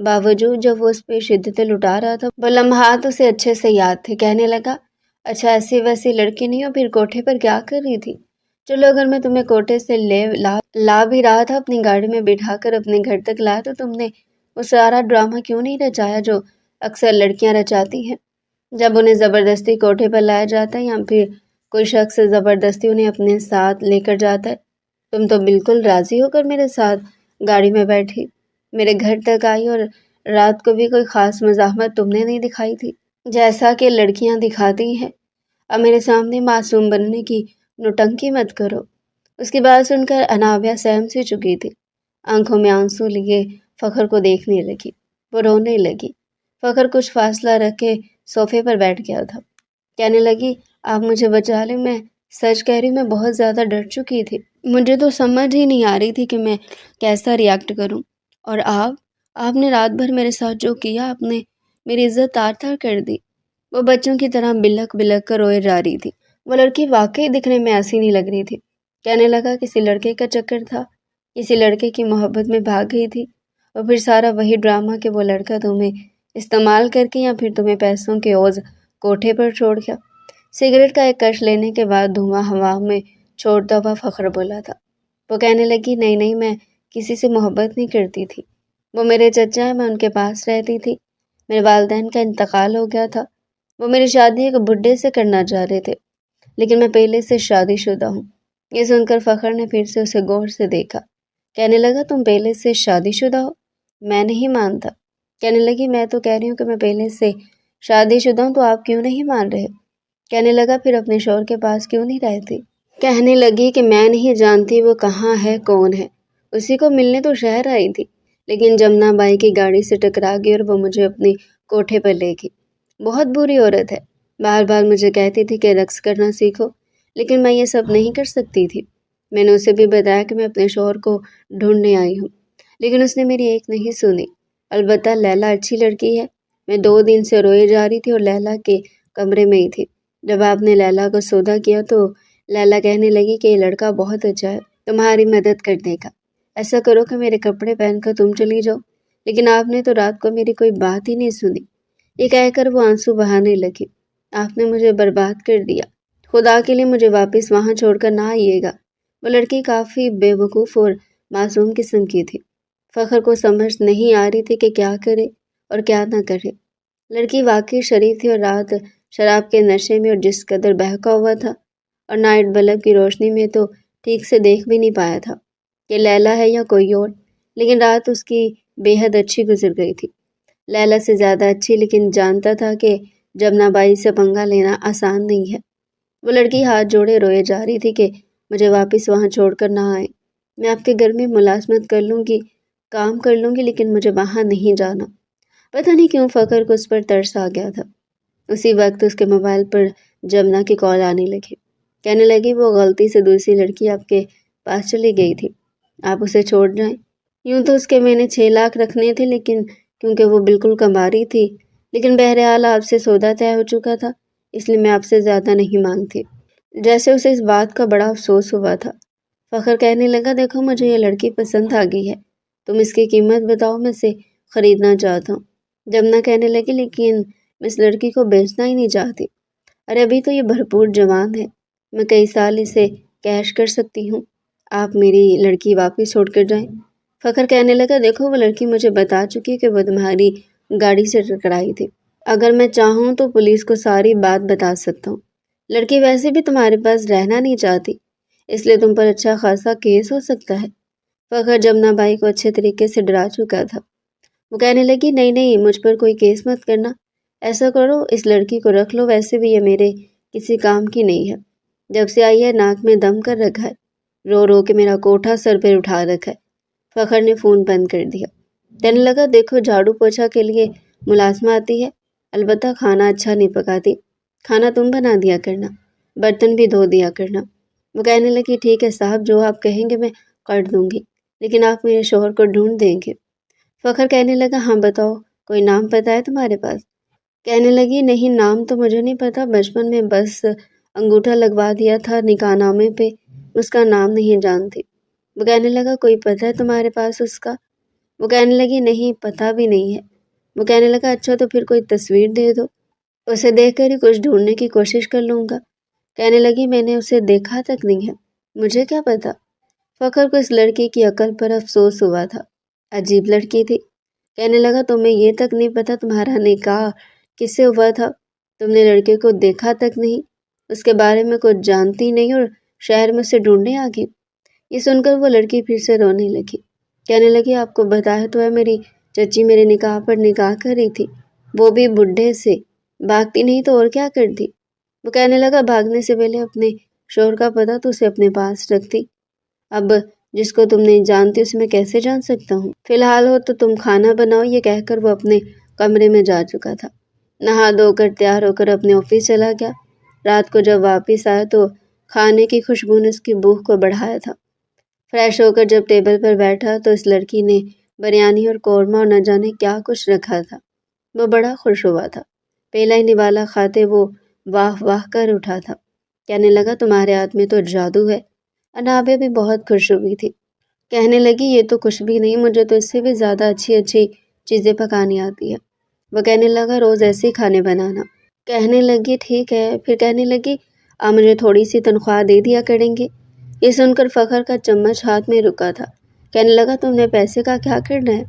باوجود جب وہ اس پہ شدتیں لٹا رہا تھا وہ لمحات اسے اچھے سے یاد تھے۔ کہنے لگا، اچھا ایسی ویسی لڑکی نہیں ہو، پھر کوٹھے پر کیا کر رہی تھی؟ چلو اگر میں تمہیں کوٹھے سے لا بھی رہا تھا، اپنی گاڑی میں بٹھا کر اپنے گھر تک لایا، تو تم نے وہ سارا ڈرامہ کیوں نہیں رچایا جو اکثر لڑکیاں رچاتی ہیں؟ جب انہیں زبردستی کوٹھے پر لایا جاتا ہے یا پھر کوئی شخص زبردستی انہیں اپنے ساتھ لے کر جاتا ہے، تم تو بالکل راضی ہو کر میرے ساتھ گاڑی میں بیٹھی، میرے گھر تک آئی، اور رات کو بھی کوئی خاص مزاحمت تم نے نہیں دکھائی تھی جیسا کہ لڑکیاں دکھاتی ہیں۔ اب میرے سامنے معصوم بننے کی نوٹنکی مت کرو۔ اس کی بات سن کر انابیہ سہم سی چکی تھی، آنکھوں میں آنسو لیے فخر کو دیکھنے لگی۔ وہ رونے لگی۔ فخر کچھ فاصلہ رکھ کے صوفے پر بیٹھ گیا تھا۔ کہنے لگی، آپ مجھے بچا لیں، میں سچ کہہ رہی، میں بہت زیادہ ڈر چکی تھی، مجھے تو سمجھ ہی نہیں آ رہی تھی کہ میں کیسا ریاکٹ کروں، اور آپ نے رات بھر میرے ساتھ جو کیا، آپ نے میری عزت تار تار کر دی۔ وہ بچوں کی طرح بلک بلک کر روئے جا رہی تھی۔ وہ لڑکی واقعی دکھنے میں ایسی نہیں لگ رہی تھی۔ کہنے لگا، کسی لڑکے کا چکر تھا، کسی لڑکے کی محبت میں بھاگ گئی تھی، اور پھر سارا وہی ڈرامہ کہ وہ لڑکا تمہیں استعمال کر کے یا پھر تمہیں پیسوں کے عوض کوٹھے پر چھوڑ گیا۔ سگریٹ کا ایک کش لینے کے بعد دھواں ہوا میں چھوڑتا ہوا فخر بولا تھا۔ وہ کہنے لگی، نہیں، میں کسی سے محبت نہیں کرتی تھی، وہ میرے چچا ہیں، میں ان کے پاس رہتی تھی، میرے والدین کا انتقال ہو گیا تھا، وہ میری شادی ایک بڈھے سے کرنا چاہ رہے تھے، لیکن میں پہلے سے شادی شدہ ہوں۔ یہ سن کر فخر نے پھر سے اسے غور سے دیکھا۔ کہنے لگا، تم پہلے سے شادی شدہ ہو؟ میں نہیں مانتا۔ کہنے لگی، میں تو کہہ رہی ہوں کہ میں پہلے سے شادی شدہ ہوں، تو آپ کیوں نہیں مان رہے؟ کہنے لگا، پھر اپنے شوہر کے پاس کیوں نہیں رہتی؟ کہنے لگی کہ میں نہیں جانتی وہ کہاں ہے، کون ہے، اسی کو ملنے تو شہر آئی تھی، لیکن جمنا بائی کی گاڑی سے ٹکرا گئی اور وہ مجھے اپنی کوٹھے پر لے گئی۔ بہت بری عورت ہے، بار بار مجھے کہتی تھی کہ رقص کرنا سیکھو، لیکن میں یہ سب نہیں کر سکتی تھی۔ میں نے اسے بھی بتایا کہ میں اپنے شوہر کو ڈھونڈنے آئی ہوں، لیکن اس نے میری ایک نہیں سنی۔ البتہ لیلا اچھی لڑکی ہے، میں 2 دن سے روئے جا رہی تھی اور لیلا کے کمرے میں ہی تھی۔ جب آپ نے لیلا کو سودا کیا تو لیلا کہنے لگی کہ یہ لڑکا بہت اچھا ہے، تمہاری مدد کر دے گا، ایسا کرو کہ میرے کپڑے پہن کر تم چلی جاؤ، لیکن آپ نے تو رات کو میری کوئی بات ہی نہیں سنی۔ یہ کہہ کر وہ آنسو بہانے لگی۔ آپ نے مجھے برباد کر دیا، خدا کے لیے مجھے واپس وہاں چھوڑ کر نہ آئیے گا۔ وہ لڑکی کافی بے وقوف اور معصوم قسم کی تھی۔ فخر کو سمجھ نہیں آ رہی تھی کہ کیا کرے اور کیا نہ کرے۔ لڑکی واقعی شریف تھی، اور رات شراب کے نشے میں اور جس قدر بہکا ہوا تھا، اور نائٹ بلب کی روشنی میں تو ٹھیک سے دیکھ بھی نہیں پایا تھا کہ لیلا ہے یا کوئی اور، لیکن رات اس کی بے حد اچھی گزر گئی تھی، لیلا سے زیادہ اچھی، لیکن جانتا تھا کہ جمنا بائی سے پنگا لینا آسان نہیں ہے۔ وہ لڑکی ہاتھ جوڑے روئے جا رہی تھی کہ مجھے واپس وہاں چھوڑ کر نہ آئے، میں آپ کے گھر میں ملازمت کر لوں گی، کام کر لوں گی، لیکن مجھے وہاں نہیں جانا۔ پتہ نہیں کیوں فخر کو اس پر ترس آ گیا تھا۔ اسی وقت اس کے موبائل پر جمنا کی کال آنے لگی۔ کہنے لگی، وہ غلطی سے دوسری لڑکی آپ کے پاس چلی گئی تھی، آپ اسے چھوڑ جائیں۔ یوں تو اس کے میں نے 6 لاکھ رکھنے تھے، لیکن کیونکہ وہ بالکل کماری تھی، لیکن بہرحال آپ سے سودا طے ہو چکا تھا، اس لیے میں آپ سے زیادہ نہیں مانگتی۔ جیسے اسے اس بات کا بڑا افسوس ہوا تھا۔ فخر کہنے لگا، دیکھو مجھے یہ لڑکی پسند آ گئی ہے، تم اس کی قیمت بتاؤ، میں اسے خریدنا چاہتا ہوں۔ جمنا کہنے لگی، لیکن میں اس لڑکی کو بیچنا ہی نہیں چاہتی، ارے ابھی تو یہ بھرپور جوان ہے، میں کئی سال اسے کیش کر سکتی ہوں، آپ میری لڑکی واپس چھوڑ کر جائیں۔ فخر کہنے لگا، دیکھو وہ لڑکی مجھے بتا چکی کہ وہ تمہاری گاڑی سے ٹکرائی تھی، اگر میں چاہوں تو پولیس کو ساری بات بتا سکتا ہوں، لڑکی ویسے بھی تمہارے پاس رہنا نہیں چاہتی، اس لیے تم پر اچھا خاصا کیس ہو سکتا ہے۔ فخر جمنا بائی کو اچھے طریقے سے ڈرا چکا تھا۔ وہ کہنے لگی، نہیں، مجھ پر کوئی کیس مت کرنا، ایسا کرو اس لڑکی کو رکھ لو، ویسے بھی یہ میرے کسی کام کی نہیں ہے، جب سے آئی ہے ناک میں دم کر رکھا ہے، رو رو کے میرا کوٹھا سر پہ اٹھا رکھا ہے۔ فخر نے فون بند کر دیا۔ کہنے لگا، دیکھو جھاڑو پوچھا کے لیے ملازمہ آتی ہے، البتہ کھانا اچھا نہیں پکاتی، کھانا تم بنا دیا کرنا، برتن بھی دھو دیا کرنا۔ وہ کہنے لگی، ٹھیک ہے صاحب، جو آپ کہیں گے میں کر دوں گی، لیکن آپ میرے شوہر کو ڈھونڈ دیں گے۔ فخر کہنے لگا، ہاں بتاؤ، کوئی نام پتہ ہے تمہارے پاس؟ کہنے لگی، نہیں نام تو مجھے نہیں پتا، بچپن میں بس انگوٹھا لگوا دیا تھا نکاح نامے پہ، اس کا نام نہیں جانتی۔ وہ کہنے لگا، کوئی پتہ ہے تمہارے پاس اس کا؟ وہ کہنے لگی نہیں پتہ بھی نہیں ہے۔ وہ کہنے لگا اچھا تو پھر کوئی تصویر دے دو، اسے دیکھ کر ہی کچھ ڈھونڈنے کی کوشش کر لوں گا۔ کہنے لگی میں نے اسے دیکھا تک نہیں ہے، مجھے کیا پتا۔ فخر کو اس لڑکی کی عقل پر افسوس ہوا تھا، عجیب لڑکی تھی۔ کہنے لگا تمہیں یہ تک نہیں پتا تمہارا نکاح کس سے ہوا تھا، تم نے لڑکے کو دیکھا تک نہیں، اس کے بارے میں کچھ جانتی نہیں اور شہر میں اسے ڈھونڈنے آ گئی۔ یہ سن کر وہ لڑکی پھر سے رونے لگی، کہنے لگی آپ کو بتایا تو ہے میری چچی میرے نکاح پر نکاح کر رہی تھی، وہ بھی بڈھے سے، بھاگتی نہیں تو اور کیا کرتی۔ وہ کہنے لگا بھاگنے سے پہلے اپنے شوہر کا پتہ تو اسے اپنے پاس رکھتی، اب جس کو تم نہیں جانتی اسے میں کیسے جان سکتا ہوں۔ فی الحال ہو تو تم کھانا بناؤ، یہ کہہ کر وہ اپنے کمرے میں جا چکا تھا۔ نہا دھو کر تیار ہو کر اپنے آفس چلا گیا۔ رات کو جب واپس آیا تو کھانے کی خوشبو نے اس کی بھوک کو بڑھایا تھا۔ فریش ہو کر جب ٹیبل پر بیٹھا تو اس لڑکی نے بریانی اور قورمہ اور نہ جانے کیا کچھ رکھا تھا۔ وہ بڑا خوش ہوا تھا، پہلا ہی نوالا کھاتے وہ واہ واہ کر اٹھا تھا۔ کہنے لگا تمہارے ہاتھ میں تو جادو ہے۔ انابیہ بھی بہت خوش ہوئی تھی، کہنے لگی یہ تو کچھ بھی نہیں، مجھے تو اس سے بھی زیادہ اچھی اچھی چیزیں پکانی آتی ہے۔ وہ کہنے لگا روز ایسے ہی کھانے بنانا۔ کہنے لگی ٹھیک ہے، پھر کہنے لگی آپ مجھے تھوڑی سی تنخواہ دے دیا کریں گے۔ یہ سن کر فخر کا چمچ ہاتھ میں رکا تھا، کہنے لگا تم نے پیسے کا کیا کرنا ہے؟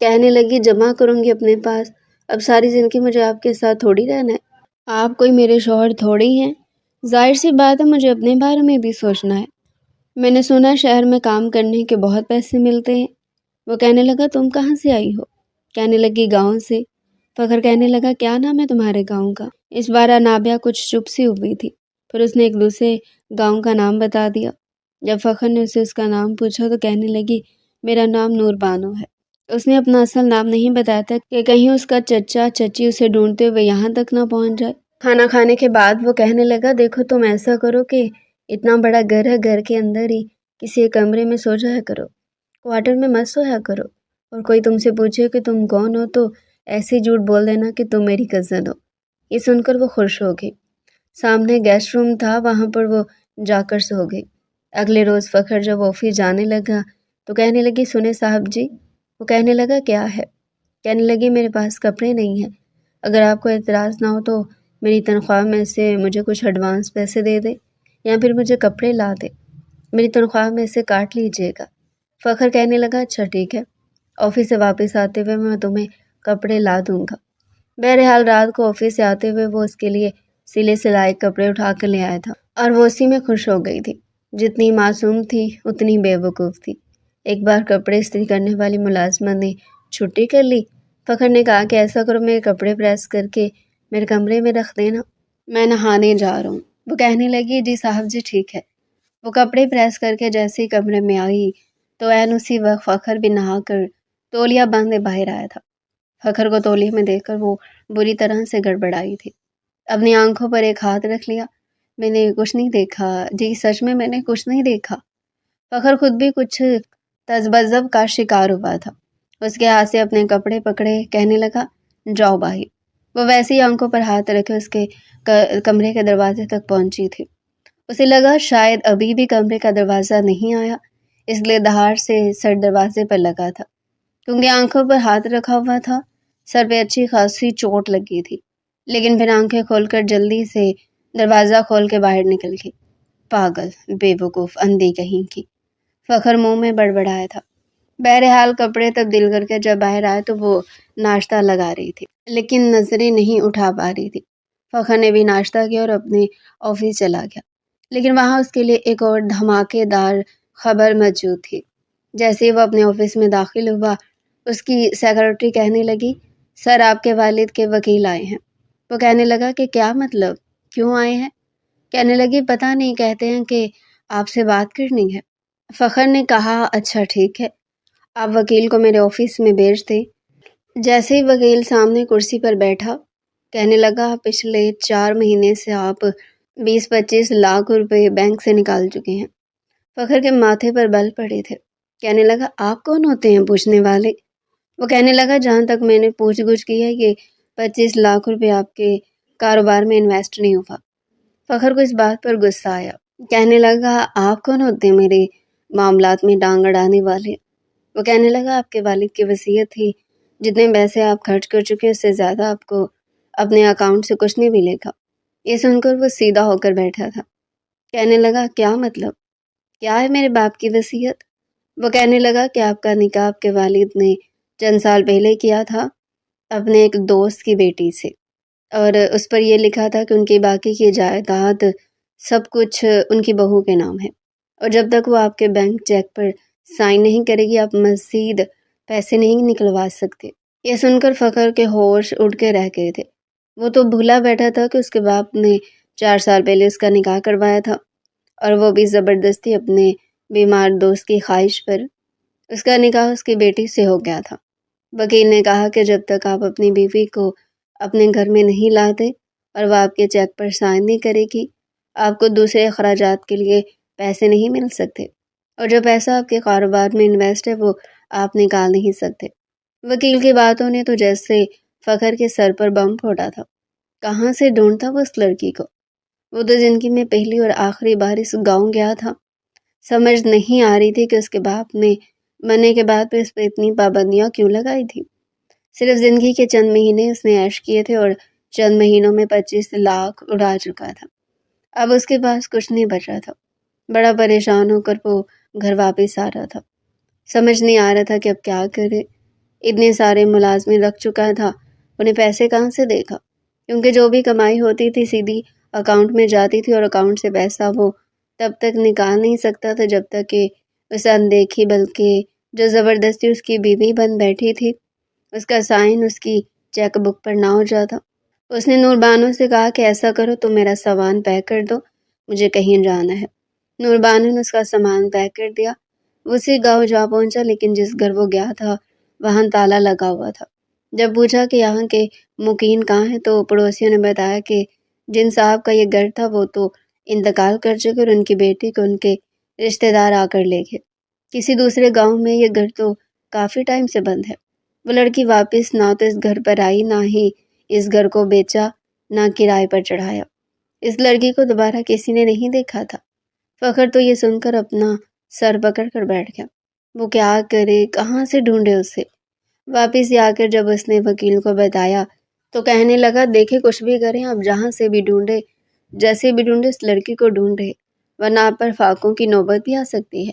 کہنے لگی جمع کروں گی اپنے پاس، اب ساری زندگی مجھے آپ کے ساتھ تھوڑی رہنا ہے، آپ کوئی میرے شوہر تھوڑی ہیں، ظاہر سی بات ہے مجھے اپنے بارے میں بھی سوچنا ہے، میں نے سنا شہر میں کام کرنے کے بہت پیسے ملتے ہیں۔ وہ کہنے لگا تم کہاں سے آئی ہو؟ کہنے لگی گاؤں سے۔ فخر کہنے لگا کیا نام ہے تمہارے گاؤں کا؟ اس بار انابیہ کچھ چپ سی ہوئی تھی، پھر اس نے ایک دوسرے گاؤں کا نام بتا دیا۔ جب فخر نے اسے اس کا نام پوچھا تو کہنے لگی میرا نام نور بانو ہے۔ اس نے اپنا اصل نام نہیں بتایا تھا کہ کہیں اس کا چچا چچی اسے ڈھونڈتے ہوئے یہاں تک نہ پہنچ جائے۔ کھانا کھانے کے بعد وہ کہنے لگا دیکھو تم ایسا کرو کہ اتنا بڑا گھر ہے، گھر کے اندر ہی کسی ایک کمرے میں سو جایا کرو، کوارٹر میں مت سویا کرو، اور کوئی تم سے پوچھے کہ تم کون ہو تو ایسے جھوٹ بول دینا کہ تم میری کزن ہو۔ یہ سن کر وہ خوش ہو گئی۔ سامنے گیسٹ روم تھا، وہاں پر وہ جا کر سو گئی۔ اگلے روز فخر جب آفس جانے لگا تو کہنے لگی سنے صاحب جی۔ وہ کہنے لگا کیا ہے؟ کہنے لگی میرے پاس کپڑے نہیں ہیں، اگر آپ کو اعتراض نہ ہو تو میری تنخواہ میں سے مجھے کچھ ایڈوانس پیسے دے دے یا پھر مجھے کپڑے لا دے، میری تنخواہ میں سے کاٹ لیجیے گا۔ فخر کہنے لگا اچھا ٹھیک ہے، آفس سے واپس آتے ہوئے میں تمہیں کپڑے لا دوں گا۔ بہرحال رات کو آفس سے آتے ہوئے وہ اس کے لیے سلے سلائے کپڑے اٹھا کر لے آیا تھا اور وہ اسی میں خوش ہو گئی تھی۔ جتنی معصوم تھی اتنی بے وقوف تھی۔ ایک بار کپڑے استری کرنے والی ملازمہ نے چھٹی کر لی۔ فخر نے کہا کہ ایسا کرو میرے کپڑے پریس کر کے میرے کمرے میں رکھ دینا، میں نہانے جا رہا ہوں۔ وہ کہنے لگی جی صاحب جی ٹھیک ہے۔ وہ کپڑے پریس کر کے جیسے ہی کمرے میں آئی تو عین اسی وقت فخر بھی نہا کر تولیہ باندھے باہر آیا تھا۔ فخر کو تولیے میں دیکھ کر وہ بری طرح سے گڑبڑائی تھی، اپنی آنکھوں پر ایک ہاتھ رکھ لیا۔ میں نے کچھ نہیں دیکھا جی، سچ میں نے کچھ نہیں دیکھا۔ فخر خود بھی کچھ تذبذب کا شکار ہوا تھا، اس کے ہاتھ سے اپنے کپڑے پکڑے، کہنے لگا جاؤ باہر۔ وہ ویسے ہی آنکھوں پر ہاتھ رکھے اس کے کمرے کے دروازے تک پہنچی تھی۔ اسے لگا شاید ابھی بھی کمرے کا دروازہ نہیں آیا، اس لیے دھاڑ سے سر دروازے پر لگا تھا، کیونکہ آنکھوں پر ہاتھ رکھا ہوا تھا، سر پہ اچھی خاصی چوٹ لگی تھی، لیکن پھر آنکھیں کھول کر جلدی سے دروازہ کھول کے باہر نکل گئی۔ پاگل، بے وقوف، اندھی کہیں کی، فخر منہ میں بڑبڑایا تھا۔ بہرحال کپڑے تبدیل کر کے جب باہر آئے تو وہ ناشتہ لگا رہی تھی، لیکن نظریں نہیں اٹھا پا رہی تھی۔ فخر نے بھی ناشتہ کیا اور اپنے آفس چلا گیا، لیکن وہاں اس کے لیے ایک اور دھماکے دار خبر موجود تھی۔ جیسے ہی وہ اپنے آفس میں داخل ہوا، اس کی سیکرٹری کہنے لگی سر آپ کے والد کے وکیل آئے ہیں۔ وہ کہنے لگا کہ کیا مطلب، کیوں آئے ہیں؟ کہنے لگی پتہ نہیں، کہتے ہیں کہ آپ سے بات کرنی ہے۔ فخر نے کہا اچھا ٹھیک ہے، آپ وکیل کو میرے آفس میں بھیج دیں۔ جیسے ہی وکیل سامنے کرسی پر بیٹھا، کہنے لگا پچھلے 4 مہینے سے آپ 20-25 لاکھ روپے بینک سے نکال چکے ہیں۔ فخر کے ماتھے پر بل پڑے تھے، کہنے لگا آپ کون ہوتے ہیں پوچھنے والے؟ وہ کہنے لگا جہاں تک میں نے پوچھ گچھ کی ہے یہ 25 لاکھ روپے آپ کے کاروبار میں انویسٹ نہیں ہوا۔ فخر کو اس بات پر غصہ آیا، کہنے لگا آپ کون ہوتے ہیں میرے معاملات میں ٹانگ اڑانے والے؟ وہ کہنے لگا آپ کے والد کی وصیت تھی، جتنے پیسے آپ خرچ کر چکے اس سے زیادہ آپ کو اپنے اکاؤنٹ سے کچھ نہیں ملے گا۔ یہ سن کر وہ سیدھا ہو کر بیٹھا تھا۔ کہنے لگا کیا مطلب؟ کیا ہے میرے باپ کی وصیت؟ وہ کہنے لگا کہ آپ کا نکاح آپ کے والد نے چند سال پہلے کیا تھا اپنے ایک دوست کی بیٹی سے، اور اس پر یہ لکھا تھا کہ ان کی باقی کی جائیداد سب کچھ ان کی بہو کے نام ہے، اور جب تک وہ آپ کے بینک چیک پر سائن نہیں کرے گی آپ مزید پیسے نہیں نکلوا سکتے۔ یہ سن کر فخر کے ہوش اڑ کے رہ گئے تھے۔ وہ تو بھولا بیٹھا تھا کہ اس کے باپ نے 4 سال پہلے اس کا نکاح کروایا تھا، اور وہ بھی زبردستی اپنے بیمار دوست کی خواہش پر۔ اس کا نکاح اس کی بیٹی سے ہو گیا تھا۔ وکیل نے کہا کہ جب تک آپ اپنی بیوی کو اپنے گھر میں نہیں لاتے اور وہ آپ کے چیک پر سائن نہیں کرے گی، آپ کو دوسرے اخراجات کے لیے پیسے نہیں مل سکتے، اور جو پیسہ آپ کے کاروبار میں انویسٹ ہے وہ آپ نکال نہیں سکتے۔ وکیل کی باتوں نے تو جیسے فخر کے سر پر بم پھوڑا تھا۔ کہاں سے ڈھونڈتا وہ اس لڑکی کو؟ وہ تو زندگی میں پہلی اور آخری بار اس گاؤں گیا تھا۔ سمجھ نہیں آ رہی تھی کہ اس کے باپ نے مرنے کے بعد بھی اس پہ اتنی پابندیاں کیوں لگائی تھی۔ صرف زندگی کے چند مہینے اس نے عیش کیے تھے اور چند مہینوں میں 25 لاکھ اڑا چکا تھا۔ اب اس کے پاس کچھ نہیں بچا تھا۔ بڑا پریشان ہو کر وہ گھر واپس آ رہا تھا۔ سمجھ نہیں آ رہا تھا کہ اب کیا کرے۔ اتنے سارے ملازمین رکھ چکا تھا، انہیں پیسے کہاں سے دے گا؟ کیونکہ جو بھی کمائی ہوتی تھی سیدھی اکاؤنٹ میں جاتی تھی، اور اکاؤنٹ سے پیسہ وہ تب تک نکال نہیں سکتا تھا جب تک کہ اسے اندیکھی بلکہ جو زبردستی اس کی بیوی بن بیٹھی تھی اس کا سائن اس کی چیک بک پر نہ ہو جاتا۔ اس نے نور بانو سے کہا کہ ایسا کرو تم میرا سامان پیک کر دو، مجھے کہیں جانا ہے۔ نور بانو نے اس کا سامان پیک کر دیا۔ وہ اسی گاؤں جا پہنچا، لیکن جس گھر وہ گیا تھا وہاں تالا لگا ہوا تھا۔ جب پوچھا کہ یہاں کے مقیم کہاں ہیں تو پڑوسیوں نے بتایا کہ جن صاحب کا یہ گھر تھا وہ تو انتقال کر چکے اور ان کی بیٹی کو ان کے رشتہ دار آ کر لے گئے۔ کسی دوسرے گاؤں میں یہ گھر تو کافی ٹائم سے بند ہے۔ وہ لڑکی واپس نہ تو اس گھر پر آئی، نہ ہی اس گھر کو بیچا، نہ کرائے پر چڑھایا۔ اس لڑکی کو دوبارہ کسی نے نہیں دیکھا تھا۔ فخر تو یہ سن کر اپنا سر پکڑ کر بیٹھ گیا۔ وہ کیا کرے، کہاں سے ڈھونڈے اسے؟ واپس آ کر جب اس نے وکیل کو بتایا تو کہنے لگا دیکھے کچھ بھی کریں، آپ جہاں سے بھی ڈھونڈے، جیسے بھی ڈھونڈے اس لڑکی کو ڈھونڈے، ورنہ آپ پر فاقوں کی نوبت بھی آ سکتی ہے۔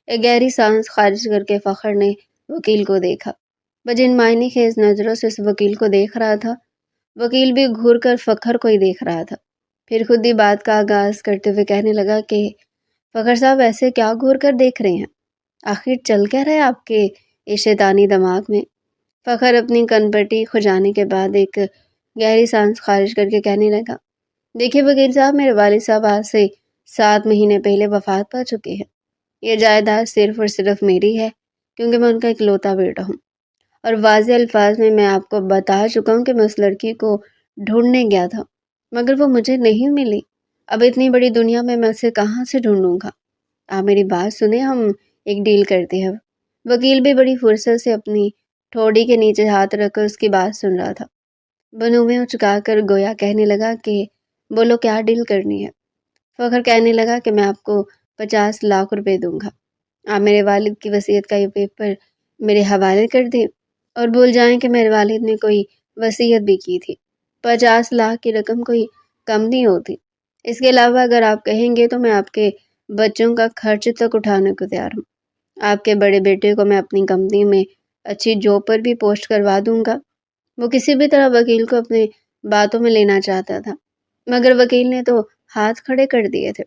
ایک گہری سانس خارج کر کے فخر نے وکیل کو دیکھا۔ وہ جن معنی خیز نظروں سے اس وکیل کو دیکھ رہا تھا، وکیل بھی گھور کر فخر کو ہی دیکھ رہا تھا۔ پھر خود ہی بات کا آغاز کرتے ہوئے کہنے لگا کہ فخر صاحب ایسے کیا گھور کر دیکھ رہے ہیں؟ آخر چل کیا رہا ہے آپ کے اس شیطانی دماغ میں؟ فخر اپنی کن پٹی کھجانے کے بعد ایک گہری سانس خارج کر کے کہنے لگا دیکھیے وکیل صاحب، میرے والد صاحب آج سے 7 مہینے پہلے وفات پا چکے ہیں۔ یہ جائیداد صرف اور صرف میری ہے کیونکہ میں ان کا اکلوتا بیٹا ہوں، اور واضح الفاظ میں آپ کو بتا چکا ہوں کہ میں اس لڑکی کو ڈھونڈنے گیا تھا مگر وہ مجھے نہیں ملی۔ اب اتنی بڑی دنیا میں اسے کہاں سے ڈھونڈوں گا؟ آپ میری بات سنیں، ہم ایک ڈیل کرتے ہیں۔ وکیل بھی بڑی فرصت سے اپنی ٹھوڑی کے نیچے ہاتھ رکھ کر اس کی بات سن رہا تھا۔ بنویں چکا کر گویا کہنے لگا کہ بولو کیا ڈیل کرنی ہے؟ فخر کہنے لگا کہ میں آپ کو 50 لاکھ روپے دوں گا، آپ میرے والد کی وصیت کا یہ پیپر میرے حوالے کر دیں اور بھول جائیں کہ میرے والد نے کوئی وصیت بھی کی تھی۔ 50 لاکھ کی رقم کوئی کم نہیں ہوتی۔ اس کے علاوہ اگر آپ کہیں گے تو میں آپ کے بچوں کا خرچ تک اٹھانے کو تیار ہوں۔ آپ کے بڑے بیٹے کو میں اپنی کمپنی میں اچھی جاب پر بھی پوسٹ کروا دوں گا۔ وہ کسی بھی طرح وکیل کو اپنے باتوں میں لینا چاہتا تھا مگر وکیل نے تو ہاتھ کھڑے کر دیے تھے۔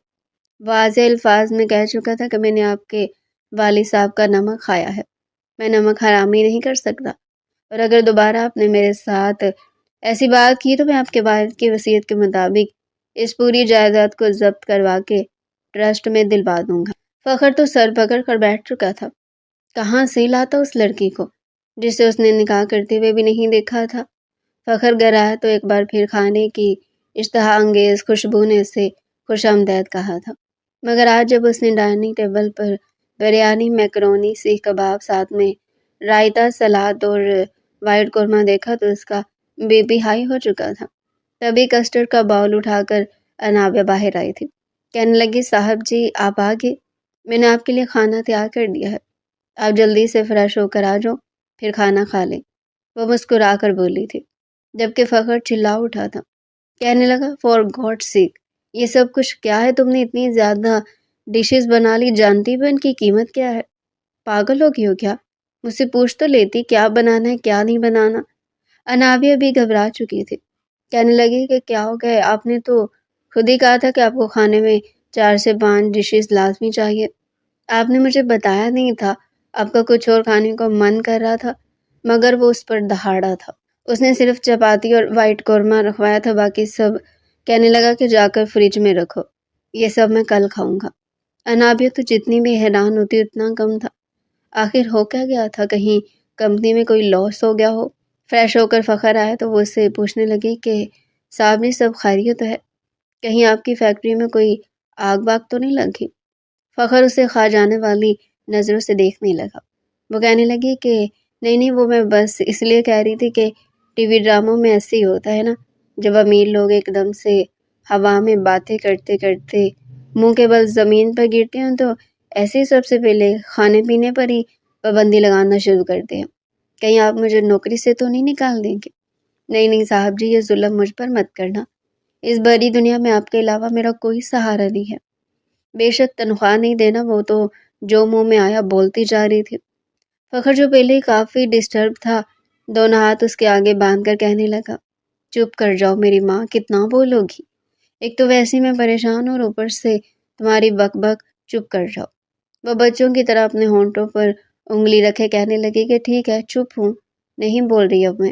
واضح الفاظ میں کہہ چکا تھا کہ میں نے آپ کے والد صاحب کا نمک کھایا ہے، میں نمک حرامی نہیں کر سکتا، اور اگر دوبارہ آپ نے میرے ساتھ ایسی بات کی تو میں آپ کے والد کی وصیت کے مطابق اس پوری جائیداد کو ضبط کروا کے ٹرسٹ میں دلوا دوں گا۔ فخر تو سر پکڑ کر بیٹھ چکا تھا۔ کہاں سے لاتا اس لڑکی کو جسے اس نے نکاح کرتے ہوئے بھی نہیں دیکھا تھا؟ فخر گرایا تو ایک بار پھر کھانے کی اشتہا انگیز خوشبو نے اسے خوش آمدید کہا تھا، مگر آج جب اس نے ڈائننگ ٹیبل پر بریانی، میکرونی، سیخ کباب، ساتھ میں رائتا، سلاد اور وائٹ قورمہ دیکھا تو اس کا بی پی ہائی ہو چکا تھا۔ تبھی کسٹرڈ کا باؤل اٹھا کر انابیہ باہر آئی تھی۔ کہنے لگی صاحب جی آپ آ گئے، میں نے آپ کے لیے کھانا تیار کر دیا ہے۔ آپ جلدی سے فریش ہو کر آ جاؤ، پھر کھانا کھا لیں، وہ مسکرا کر بولی تھی، جبکہ فخر چلا اٹھا تھا۔ کہنے لگا، فار گاڈ سیک، یہ سب کچھ کیا ہے؟ تم نے اتنی زیادہ ڈشز بنا لی، جانتی بھی ان کی قیمت کیا ہے؟ پاگل ہو گئی ہو کیا؟ مجھ سے پوچھ تو لیتی کیا بنانا ہے کیا نہیں بنانا۔ انابیہ بھی گھبرا چکی تھی، کہنے لگی کہ کیا ہو گئے؟ آپ نے تو خود ہی کہا تھا کہ آپ کو کھانے میں 4 سے 5 ڈشز لازمی چاہیے۔ آپ نے مجھے بتایا نہیں تھا، آپ کا کچھ اور کھانے کو من کر رہا تھا، مگر وہ اس پر دہاڑا تھا۔ اس نے صرف چپاتی اور وائٹ قورمہ رکھوایا تھا، باقی سب کہنے لگا کہ جا کر فریج میں رکھو، یہ سب میں کل کھاؤں گا۔ انابیہ تو جتنی بھی حیران ہوتی اتنا کم تھا۔ آخر ہو کیا گیا تھا؟ کہیں کمپنی میں کوئی لاس ہو گیا ہو؟ فریش ہو کر فخر آیا تو وہ اس سے پوچھنے لگی کہ صاحب جی سب خیریت ہے؟ کہیں آپ کی فیکٹری میں کوئی آگ باگ تو نہیں لگی؟ فخر اسے کھا جانے والی نظروں سے دیکھنے لگا۔ وہ کہنے لگی کہ نہیں وہ میں بس اس لیے کہہ رہی تھی کہ ٹی وی ڈراموں میں ایسے ہی ہوتا ہے نا، جب امیر لوگ ایک دم سے ہوا میں باتیں کرتے کرتے منہ کے بل زمین پر گرتے ہیں تو ایسے ہی سب سے پہلے کھانے پینے پر ہی پابندی لگانا شروع کرتے ہیں۔ کہیں آپ مجھے نوکری سے تو نہیں نکال دیں گے؟ نہیں صاحب جی، یہ ظلم مجھ پر مت کرنا، اس بڑی دنیا میں آپ کے علاوہ میرا کوئی سہارا نہیں ہے۔ بے شک تنخواہ نہیں دینا، وہ تو جو منہ میں آیا بولتی جا رہی تھی۔ فخر جو پہلے ہی کافی ڈسٹرب تھا، دونوں ہاتھ اس کے آگے باندھ کر کہنے لگا، چپ کر جاؤ میری ماں، کتنا بولو گی؟ ایک تو ویسے میں پریشان اور اوپر سے تمہاری بک بک، چپ کر جاؤ۔ وہ بچوں کی طرح اپنے ہونٹوں پر انگلی رکھے کہنے لگی کہ ٹھیک ہے، چپ ہوں، نہیں بول رہی اب میں۔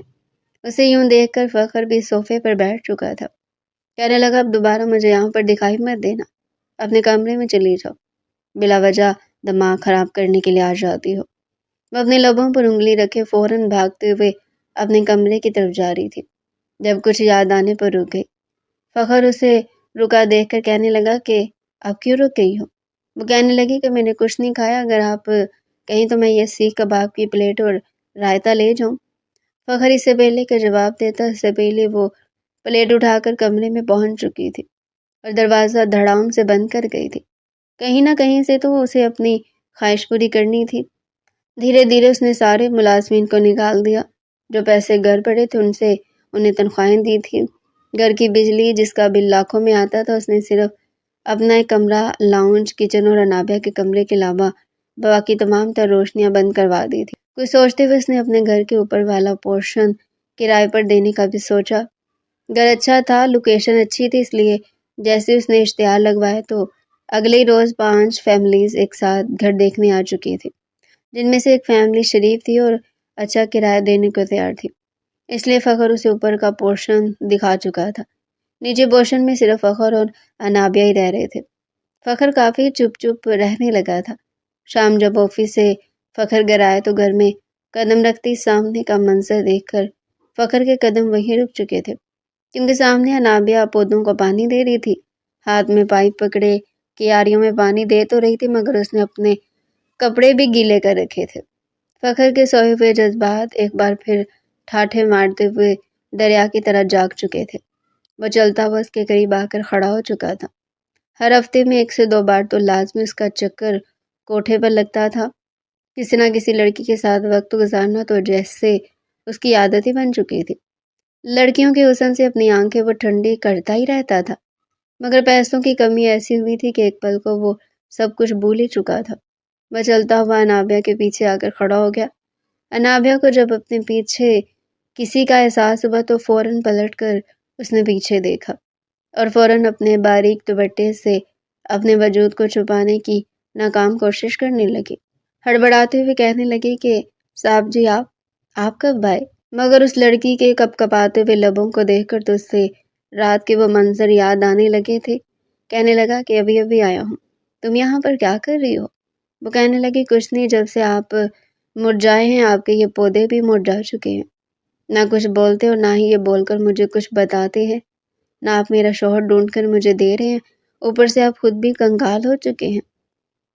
اسے یوں دیکھ کر فخر بھی صوفے پر بیٹھ چکا تھا۔ کہنے لگا، اب دوبارہ مجھے یہاں پر دکھائی مت دینا، اپنے کمرے میں چلی جاؤ، بلا وجہ دماغ خراب کرنے کے لیے آ جاتی ہو۔ وہ اپنے لبوں پر انگلی رکھے فوراً بھاگتے ہوئے اپنے کمرے کی طرف جا رہی تھی، جب کچھ یاد آنے پر رک گئی۔ فخر اسے رکا دیکھ کر کہنے لگا کہ اب کیوں رک گئی ہو؟ وہ کہنے لگی کہ میں نے کچھ نہیں کھایا، اگر آپ کہیں تو میں یہ سیخ کباب کی پلیٹ اور رائتہ لے جاؤں۔ فخر اس سے پہلے کہ جواب دیتا، اس سے پہلے وہ پلیٹ اٹھا کر کمرے میں پہنچ چکی تھی اور دروازہ دھڑام سے بند کر گئی تھی۔ کہیں نہ کہیں سے تو اسے اپنی خواہش پوری کرنی تھی۔ دھیرے دھیرے اس نے سارے ملازمین کو نکال دیا، جو پیسے گھر پڑے تھے ان سے انہیں تنخواہیں دی تھی۔ گھر کی بجلی جس کا بل لاکھوں میں آتا تھا، اس نے صرف اپنا ایک کمرہ، لاؤنج، کچن اور انابیہ کے کمرے کے علاوہ باقی تمام تر روشنیاں بند کروا دی تھی۔ کچھ سوچتے ہوئے اس نے اپنے گھر کے اوپر والا پورشن کرائے پر دینے کا بھی سوچا۔ گھر اچھا تھا، لوکیشن اچھی تھی، اس لیے جیسے اس نے اشتہار لگوایا تو اگلے ہی روز 5 فیملیز ایک ساتھ گھر دیکھنے آ چکی تھی، جن میں سے ایک فیملی شریف تھی اور اچھا کرایہ دینے کو تیار تھی، اس لیے فخر اسے اوپر کا پورشن دکھا چکا تھا۔ نیچے پورشن میں صرف فخر اور انابیہ ہی رہ رہے تھے۔ فخر کافی چپ چپ رہنے لگا تھا۔ شام جب آفس سے فخر گھر آیا تو گھر میں قدم رکھتے سامنے کا منظر دیکھ کر فخر کے قدم وہیں رک چکے تھے، کیونکہ سامنے انابیہ پودوں کو پانی دے رہی تھی، ہاتھ میں پائپ پکڑے کیاریوں میں پانی دے تو رہی تھی، مگر اس نے اپنے کپڑے بھی گیلے کر رکھے تھے۔ فخر کے سوئے ہوئے جذبات ایک بار پھر ٹھاٹھے مارتے ہوئے دریا کی طرح جاگ چکے تھے۔ وہ چلتا ہوا اس کے قریب آ کر کھڑا ہو چکا تھا۔ ہر ہفتے میں 1 سے 2 بار تو لازمی اس کا چکر کوٹھے پر لگتا تھا۔ کسی نہ کسی لڑکی کے ساتھ وقت گزارنا تو جیسے اس کی عادت ہی بن چکی تھی۔ لڑکیوں کے حسن سے اپنی آنکھیں وہ ٹھنڈی کرتا ہی رہتا تھا، مگر پیسوں کی کمی ایسی ہوئی تھی کہ ایک پل کو وہ سب کچھ بھول ہی چکا تھا۔ وہ چلتا ہوا انابیہ کے پیچھے آ کر کھڑا ہو گیا۔ انابیہ کو جب اپنے پیچھے کسی کا احساس ہوا تو فوراً پلٹ کر اس نے پیچھے دیکھا اور فوراً اپنے باریک دوپٹے سے اپنے وجود کو چھپانے کی ناکام کوشش کرنے لگی، ہڑبڑاتے ہوئے کہنے لگی کہ صاحب جی آپ کب آئے؟ مگر اس لڑکی کے کپ کپاتے ہوئے لبوں کو دیکھ کر تو اس سے رات کے وہ منظر یاد آنے لگے تھے۔ کہنے لگا کہ ابھی آیا ہوں، تم یہاں پر کیا کر رہی ہو؟ وہ کہنے لگی کچھ نہیں، جب سے آپ مرجھائے ہیں آپ کے یہ پودے بھی مرجھا چکے ہیں، نہ کچھ بولتے اور نہ ہی یہ بول کر مجھے کچھ بتاتے ہیں، نہ آپ میرا شوہر ڈھونڈ کر مجھے دے رہے ہیں، اوپر سے آپ خود بھی کنگال ہو چکے ہیں۔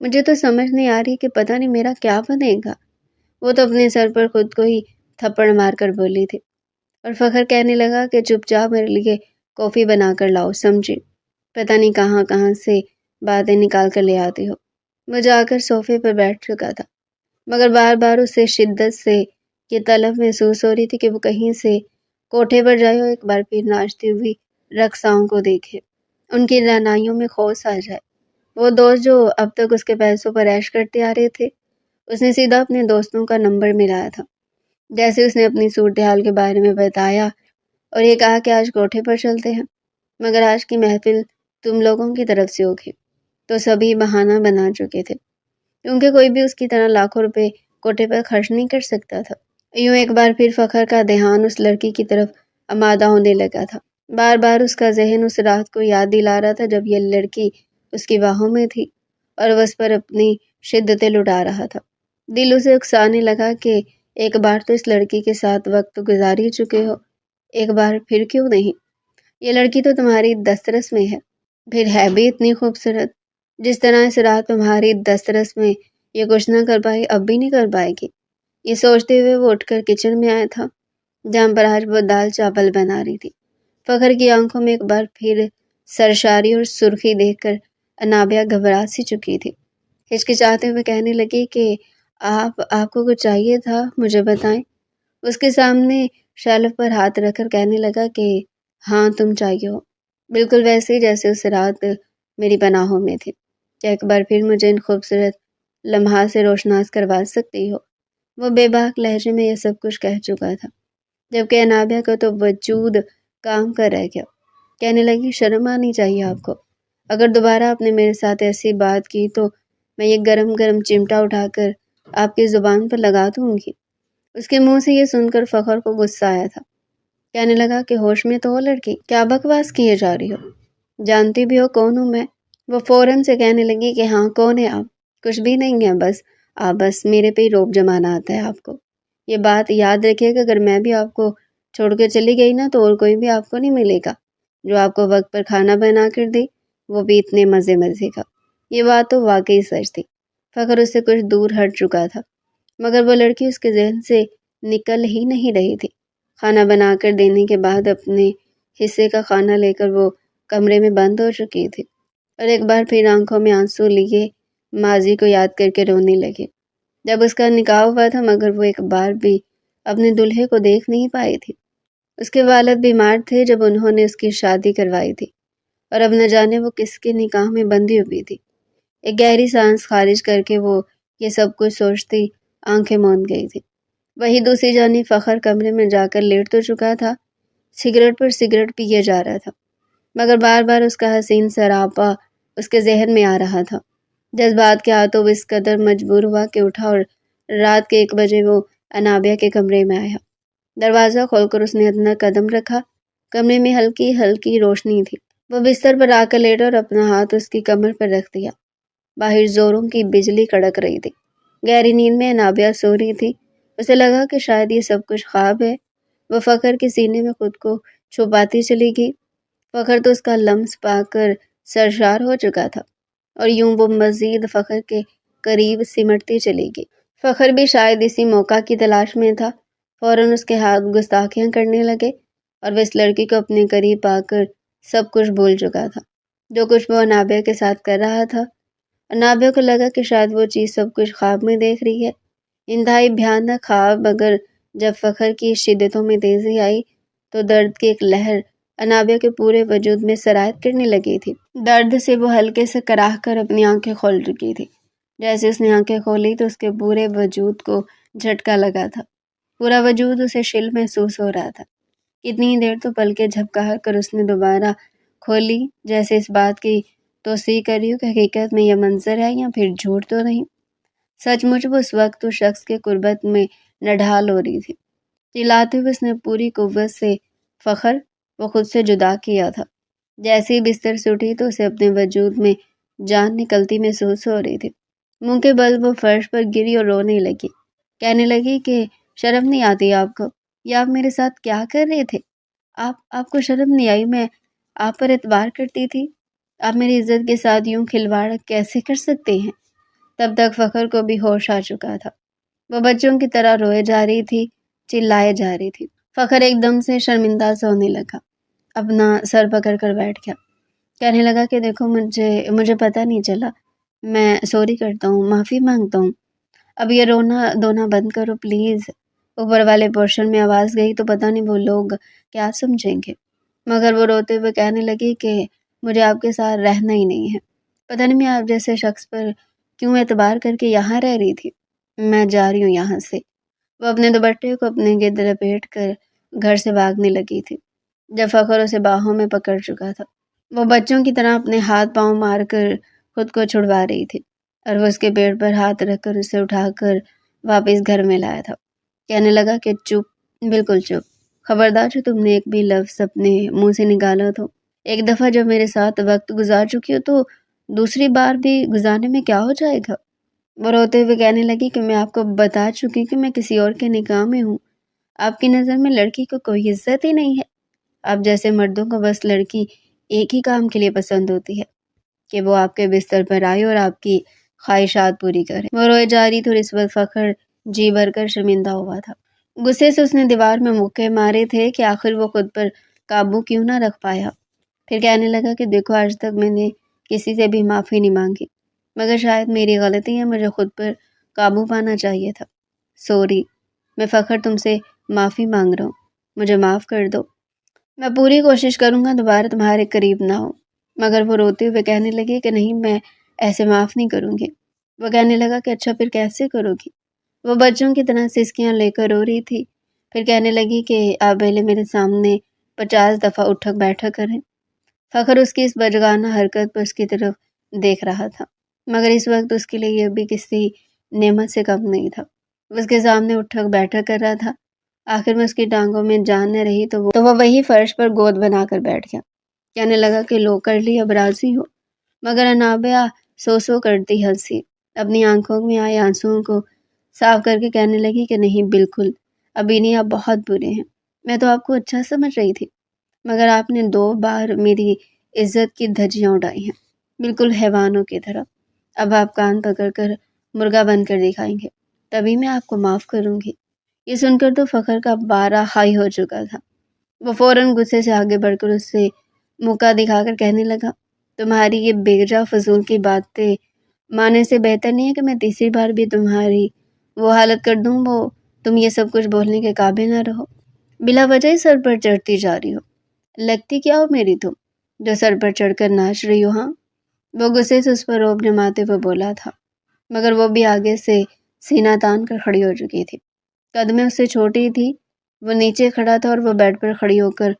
مجھے تو سمجھ نہیں آ رہی کہ پتہ نہیں میرا کیا بنے گا۔ وہ تو اپنے سر پر خود کو ہی تھپڑ مار کر بولی تھی، اور فخر کہنے لگا کہ چپ چاپ میرے لیے کافی بنا کر لاؤ، سمجھی؟ پتہ نہیں کہاں سے باتیں نکال کر لے آتی ہو۔ وہ جا کر صوفے پر بیٹھ چکا تھا۔ مگر بار بار اسے شدت سے یہ طلب محسوس ہو رہی تھی کہ وہ کہیں سے کوٹھے پر جائے اور ایک بار پھر ناچتی ہوئی رقصاؤں کو دیکھے، ان کی رعنائیوں میں خوش آ جائے۔ وہ دوست جو اب تک اس کے پیسوں پر عیش کرتے آ رہے تھے، اس نے سیدھا اپنے دوستوں کا نمبر ملایا تھا۔ جیسے اس نے اپنی صورتحال کے بارے میں بتایا اور یہ کہا کہ آج کوٹھے پر چلتے ہیں، مگر آج کی محفل تم لوگوں کی طرف سے ہوگی، تو سبھی بہانہ بنا چکے تھے کیونکہ کوئی بھی اس کی طرح لاکھوں روپے کوٹھے پر خرچ نہیں کر سکتا تھا۔ یوں ایک بار پھر فخر کا دھیان اس لڑکی کی طرف آمادہ ہونے لگا تھا۔ بار بار اس کا ذہن اس رات کو یاد دلا رہا تھا جب یہ لڑکی اس کی باہوں میں تھی اور وہ اس پر اپنی شدتیں لٹا رہا تھا۔ دل اسے اکسانے لگا کہ ایک بار تو اس لڑکی کے ساتھ وقت گزار ہی چکے ہو، ایک بار پھر کیوں نہیں؟ یہ لڑکی تو تمہاری دسترس میں ہے، پھر ہے بھی اتنی خوبصورت، جس طرح اس رات تمہاری دسترس میں یہ کچھ نہ کر پائی اب بھی نہیں کر پائے گی۔ یہ سوچتے ہوئے وہ اٹھ کر کچن میں آیا تھا جہاں پر آج وہ دال چاول بنا رہی تھی۔ فخر کی آنکھوں میں ایک بار پھر سرشاری اور سرخی دیکھ کر انابیہ گھبرا سی چکی تھی۔ ہچکچاتے ہوئے کہنے لگی کہ آپ کو کچھ چاہیے تھا، مجھے بتائیں۔ اس کے سامنے شیلف پر ہاتھ رکھ کر کہنے لگا کہ ہاں تم چاہیے ہو، بالکل ویسے ہی جیسے اس رات میری پناہوں میں تھی۔ کیا ایک بار پھر مجھے ان خوبصورت لمحات سے روشناس کروا سکتی ہو؟ وہ بے باک لہجے میں یہ سب کچھ کہہ چکا تھا جبکہ انابیہ کا تو وجود کام کر رہ گیا۔ کہنے لگی شرم آنی چاہیے آپ کو، اگر دوبارہ آپ نے میرے ساتھ ایسی بات کی تو میں یہ گرم گرم چمٹا اٹھا کر آپ کی زبان پر لگا دوں گی۔ اس کے منہ سے یہ سن کر فخر کو غصہ آیا تھا۔ کہنے لگا کہ ہوش میں تو ہو لڑکی، کیا بکواس کیے جا رہی ہو؟ جانتی بھی ہو کون ہوں میں؟ وہ فوراً سے کہنے لگی کہ ہاں کون ہے آپ؟ کچھ بھی نہیں ہے، بس میرے پہ ہی روب جمانا آتا ہے آپ کو۔ یہ بات یاد رکھیے کہ اگر میں بھی آپ کو چھوڑ کے چلی گئی نا تو اور کوئی بھی آپ کو نہیں ملے گا جو آپ کو وقت پر کھانا بنا کر دے، وہ بھی اتنے مزے کا۔ یہ بات تو واقعی سچ تھی۔ فخر اس سے کچھ دور ہٹ چکا تھا مگر وہ لڑکی اس کے ذہن سے نکل ہی نہیں رہی تھی۔ کھانا بنا کر دینے کے بعد اپنے حصے کا کھانا لے کر وہ کمرے میں بند ہو چکی تھی اور ایک بار پھر آنکھوں میں آنسو لیے ماضی کو یاد کر کے رونے لگے۔ جب اس کا نکاح ہوا تھا مگر وہ ایک بار بھی اپنے دلہے کو دیکھ نہیں پائی تھی۔ اس کے والد بیمار تھے جب انہوں نے اس کی شادی کروائی تھی اور اب نہ جانے وہ کس کے نکاح میں بندھی ہوئی تھی۔ ایک گہری سانس خارج کر کے وہ یہ سب کچھ سوچتی آنکھیں موند گئی تھی۔ وہی دوسری جانب فخر کمرے میں جا کر لیٹ تو چکا تھا، سگریٹ پر سگریٹ پیے جا رہا تھا مگر بار بار اس کا حسین سراپا اس کے ذہن میں آ رہا تھا۔ جذبات کے ہاتھوں وہ اس قدر مجبور ہوا کہ اٹھا اور رات کے 1 بجے وہ انابیہ کے کمرے میں آیا۔ دروازہ کھول کر اس نے اپنا قدم رکھا۔ کمرے میں ہلکی ہلکی روشنی تھی۔ وہ بستر پر آ کر لیٹا اور اپنا ہاتھ اس کی کمر پر رکھ دیا۔ باہر زوروں کی بجلی کڑک رہی تھی۔ گہری نیند میں انابیہ سو رہی تھی۔ اسے لگا کہ شاید یہ سب کچھ خواب ہے۔ وہ فخر کے سینے میں خود کو چھپاتی چلی گئی۔ فخر تو اس کا لمس پا کر سرشار ہو چکا تھا اور یوں وہ مزید فخر کے قریب سمٹتی چلی گئی۔ فخر بھی شاید اسی موقع کی تلاش میں تھا۔ فوراً اس کے ہاتھ گستاخیاں کرنے لگے اور وہ اس لڑکی کو اپنے قریب پا کر سب کچھ بھول چکا تھا جو کچھ وہ انابیہ کے ساتھ کر رہا تھا۔ انابیہ کو لگا کہ شاید وہ چیز سب کچھ خواب میں دیکھ رہی ہے، انتہائی بھیانک خواب، مگر جب فخر کی شدتوں میں تیزی آئی تو درد کی ایک لہر انابیہ کے پورے وجود میں سرایت کرنے لگی تھی۔ درد سے وہ ہلکے سے کراہ کر اپنی آنکھیں کھول چکی تھی۔ جیسے اس نے آنکھیں کھولی تو اس کے پورے وجود کو جھٹکا لگا تھا۔ پورا وجود اسے شل محسوس ہو رہا تھا۔ کتنی دیر تو پلکیں جھپکا کر اس نے دوبارہ کھولی جیسے اس بات کی توثیق کر رہی ہو کہ حقیقت میں یہ منظر ہے یا پھر جھوٹ تو نہیں۔ سچ مچ وہ اس وقت اس شخص کے قربت میں نڈھال ہو رہی تھی۔ چلاتے ہوئے اس نے پوری قوت سے فخر وہ خود سے جدا کیا تھا۔ جیسے ہی بستر سے اٹھی تو اسے اپنے وجود میں جان نکلتی محسوس ہو رہی تھی۔ منہ کے بل وہ فرش پر گری اور رونے لگی۔ کہنے لگی کہ شرم نہیں آتی آپ کو؟ یہ آپ میرے ساتھ کیا کر رہے تھے؟ آپ کو شرم نہیں آئی؟ میں آپ پر اعتبار کرتی تھی، آپ میری عزت کے ساتھ یوں کھلواڑ کیسے کر سکتے ہیں؟ تب تک فخر کو بھی ہوش آ چکا تھا۔ وہ بچوں کی طرح روئے جا رہی تھی، چلائے جا رہی تھی۔ فخر ایک دم سے شرمندہ سا ہونے لگا، اپنا سر پکڑ کر بیٹھ گیا۔ کہنے لگا کہ دیکھو مجھے پتہ نہیں چلا، میں سوری کرتا ہوں، معافی مانگتا ہوں۔ اب یہ رونا دھونا بند کرو پلیز۔ اوپر والے پورشن میں آواز گئی تو پتہ نہیں وہ لوگ کیا سمجھیں گے، مگر وہ روتے ہوئے کہنے لگی کہ مجھے آپ کے ساتھ رہنا ہی نہیں ہے، پتہ نہیں میں آپ جیسے شخص پر کیوں اعتبار کر کے یہاں رہ رہی تھی، میں جا رہی ہوں یہاں سے۔ وہ اپنے دوپٹے کو اپنے گرد لپیٹ کر گھر سے بھاگنے لگی تھی جب فخر اسے باہوں میں پکڑ چکا تھا۔ وہ بچوں کی طرح اپنے ہاتھ پاؤں مار کر خود کو چھڑوا رہی تھی اور وہ اس کے پیٹ پر ہاتھ رکھ کر اسے اٹھا کر واپس گھر میں لایا تھا۔ کہنے لگا کہ چپ، بالکل چپ، خبردار جو تم نے ایک بھی لفظ اپنے منہ سے نکالا تو ایک دفعہ جب میرے ساتھ وقت گزار چکی ہو تو دوسری بار بھی گزارنے میں کیا ہو جائے گا۔ وہ روتے ہوئے کہنے لگی کہ میں آپ کو بتا چکی کہ میں کسی اور کے نکاح میں ہوں، آپ کی نظر میں لڑکی کو کوئی عزت ہی نہیں ہے، آپ جیسے مردوں کو بس لڑکی ایک ہی کام کے لیے پسند ہوتی ہے کہ وہ آپ کے بستر پر آئے اور آپ کی خواہشات پوری کرے۔ وہ روئے جا رہی تھی اور اس وقت فخر جی بھر کر شرمندہ ہوا تھا۔ غصے سے اس نے دیوار میں مکے مارے تھے کہ آخر وہ خود پر قابو کیوں نہ رکھ پایا۔ پھر کہنے لگا کہ دیکھو آج تک میں نے کسی سے بھی معافی نہیں مانگی، مگر شاید میری غلطی ہے، مجھے خود پر قابو پانا چاہیے تھا۔ سوری، میں فخر تم سے معافی مانگ رہا ہوں، مجھے معاف کر دو، میں پوری کوشش کروں گا دوبارہ تمہارے قریب نہ ہوں۔ مگر وہ روتے ہوئے کہنے لگی کہ نہیں، میں ایسے معاف نہیں کروں گی۔ وہ کہنے لگا کہ اچھا پھر کیسے کرو گی؟ وہ بچوں کی طرح سسکیاں لے کر رو رہی تھی۔ پھر کہنے لگی کہ آپ پہلے میرے سامنے 50 دفعہ اٹھک بیٹھک کریں۔ فخر اس کی اس بچگانہ حرکت پر اس کی طرف دیکھ رہا تھا، مگر اس وقت اس کے لیے یہ بھی کسی نعمت سے کم نہیں تھا۔ اس کے سامنے اٹھک بیٹھک کر رہا تھا۔ آخر میں اس کی ٹانگوں میں جان نہ رہی تو وہ وہی فرش پر گود بنا کر بیٹھ گیا۔ کہنے لگا کہ لو کر لی، اب راضی ہو؟ مگر انابیہ سو کرتی ہنسی، اپنی آنکھوں میں آئے آنسوؤں کو صاف کر کے کہنے لگی کہ نہیں، بالکل ابھی نہیں، آپ بہت برے ہیں، میں تو آپ کو اچھا سمجھ رہی تھی، مگر آپ نے 2 بار میری عزت کی دھجیاں اڑائی ہیں، بالکل حیوانوں کی طرح۔ اب آپ کان پکڑ کر مرغا بن کر دکھائیں گے، تبھی میں آپ کو معاف کروں گی۔ یہ سن کر تو فخر کا پارا ہائی ہو چکا تھا۔ وہ فوراً غصے سے آگے بڑھ کر اس سے مکہ دکھا کر کہنے لگا، تمہاری یہ بیجا فضول کی باتیں ماننے سے بہتر نہیں ہے کہ میں تیسری بار بھی تمہاری وہ حالت کر دوں وہ تم یہ سب کچھ بولنے کے قابل نہ رہو، بلا وجہ ہی سر پر چڑھتی جا رہی ہو، لگتی کیا ہو میری تم جو سر پر چڑھ کر ناچ رہی ہو؟ ہاں، وہ غصے سے اس پر رعب جماتے ہوئے بولا تھا، مگر وہ بھی آگے سے سینہ تان کر کھڑی ہو چکی تھی۔ قد میں اس سے چھوٹی تھی، وہ نیچے کھڑا تھا اور وہ بیڈ پر کھڑی ہو کر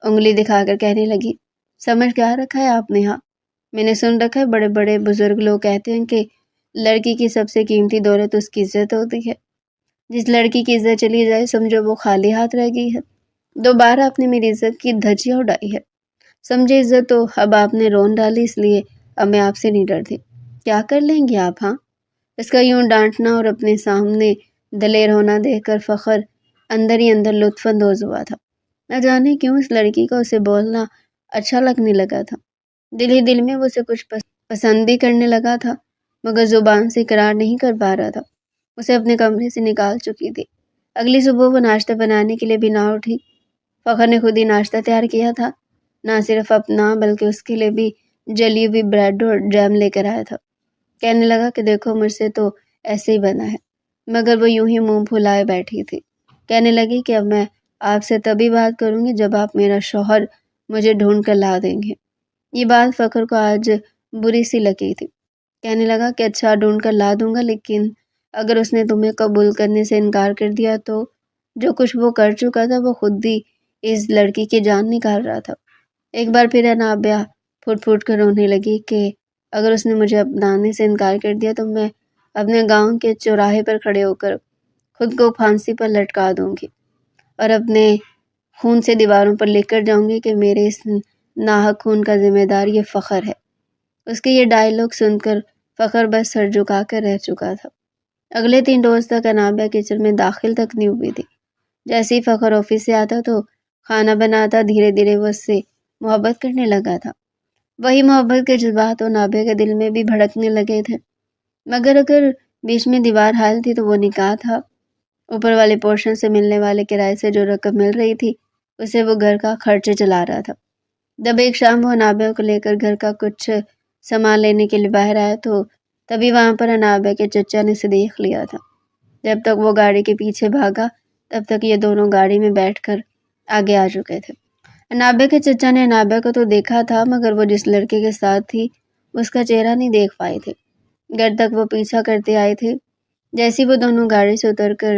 انگلی دکھا کر کہنے لگی، سمجھ کیا رکھا ہے آپ نے؟ ہاں، میں نے سن رکھا ہے بڑے بڑے بزرگ لوگ کہتے ہیں کہ لڑکی کی سب سے قیمتی دولت اس کی عزت ہوتی ہے، جس لڑکی کی عزت چلی جائے سمجھو وہ خالی ہاتھ رہ گئی ہے۔ 2 بار آپ نے میری عزت کی دھجیاں اڑائی ہے، سمجھے عزت تو اب آپ نے رون ڈالی، اس لیے اب میں آپ سے نہیں ڈرتی۔ کیا کر لیں گے آپ؟ ہاں؟ اس کا یوں ڈانٹنا اور اپنے سامنے دلیر ہونا دیکھ کر فخر اندر ہی اندر لطف اندوز ہوا تھا۔ نہ جانے کیوں اس لڑکی کو اسے بولنا اچھا لگنے لگا تھا، دل ہی دل میں وہ اسے کچھ پسند بھی کرنے لگا تھا، مگر زبان سے اقرار نہیں کر پا رہا تھا۔ اسے اپنے کمرے سے نکال چکی تھی۔ اگلی صبح وہ ناشتہ بنانے کے لیے بھی نہ اٹھی۔ فخر نے خود ہی ناشتہ تیار کیا تھا، نہ صرف اپنا بلکہ اس کے لیے بھی جلی ہوئی بریڈ اور جیم لے کر آیا تھا۔ کہنے لگا کہ دیکھو مجھ سے تو ایسے ہی بنا ہے، مگر وہ یوں ہی منہ پھلائے بیٹھی تھی۔ کہنے لگی کہ اب میں آپ سے تبھی بات کروں گی جب آپ میرا شوہر مجھے ڈھونڈ کر لا دیں گے۔ یہ بات فخر کو آج بری سی لگی تھی۔ کہنے لگا کہ اچھا ڈھونڈ کر لا دوں گا، لیکن اگر اس نے تمہیں قبول کرنے سے انکار کر دیا تو؟ جو کچھ وہ کر چکا تھا وہ خود ہی اس لڑکی کی جان نکال رہا تھا۔ ایک بار پھر انابیہ پھوٹ پھوٹ کر رونے لگی کہ اگر اس نے مجھے اپنانے سے انکار کر دیا تو میں اپنے گاؤں کے چوراہے پر کھڑے ہو کر خود کو پھانسی پر لٹکا دوں گی اور اپنے خون سے دیواروں پر لکھ کر جاؤں گی کہ میرے اس ناحق خون کا ذمہ دار یہ فخر ہے۔ اس کے یہ ڈائیلاگ سن کر فخر بس سر جھکا کر رہ چکا تھا۔ اگلے 3 روز تک انابیہ کچن میں داخل تک نہیں ہوئی تھی۔ جیسے ہی فخر آفس سے آتا تو کھانا بناتا، دھیرے دھیرے وہ اس سے محبت کرنے لگا تھا۔ وہی محبت کے جذبات انابیہ کے دل میں بھی بھڑکنے لگے تھے، مگر اگر بیچ میں دیوار حائل تھی تو وہ نکاح تھا۔ اوپر والے پورشن سے ملنے والے کرائے سے جو رقم مل رہی تھی اسے وہ گھر کا خرچ چلا رہا تھا۔ جب ایک شام وہ انابیہ کو لے کر گھر کا کچھ سامان لینے کے لیے باہر آیا تو تبھی وہاں پر انابیہ کے چچا نے اسے دیکھ لیا تھا۔ جب تک وہ گاڑی کے پیچھے بھاگا تب تک یہ دونوں گاڑی میں بیٹھ کر آگے آ چکے تھے۔ انابیہ کے چچا نے انابیہ کو تو دیکھا تھا، مگر وہ جس لڑکے کے ساتھ تھی اس کا چہرہ نہیں دیکھ پائے تھے۔ گھر تک وہ پیچھا کرتے آئے تھے۔ جیسی وہ دونوں گاڑی سے اتر کر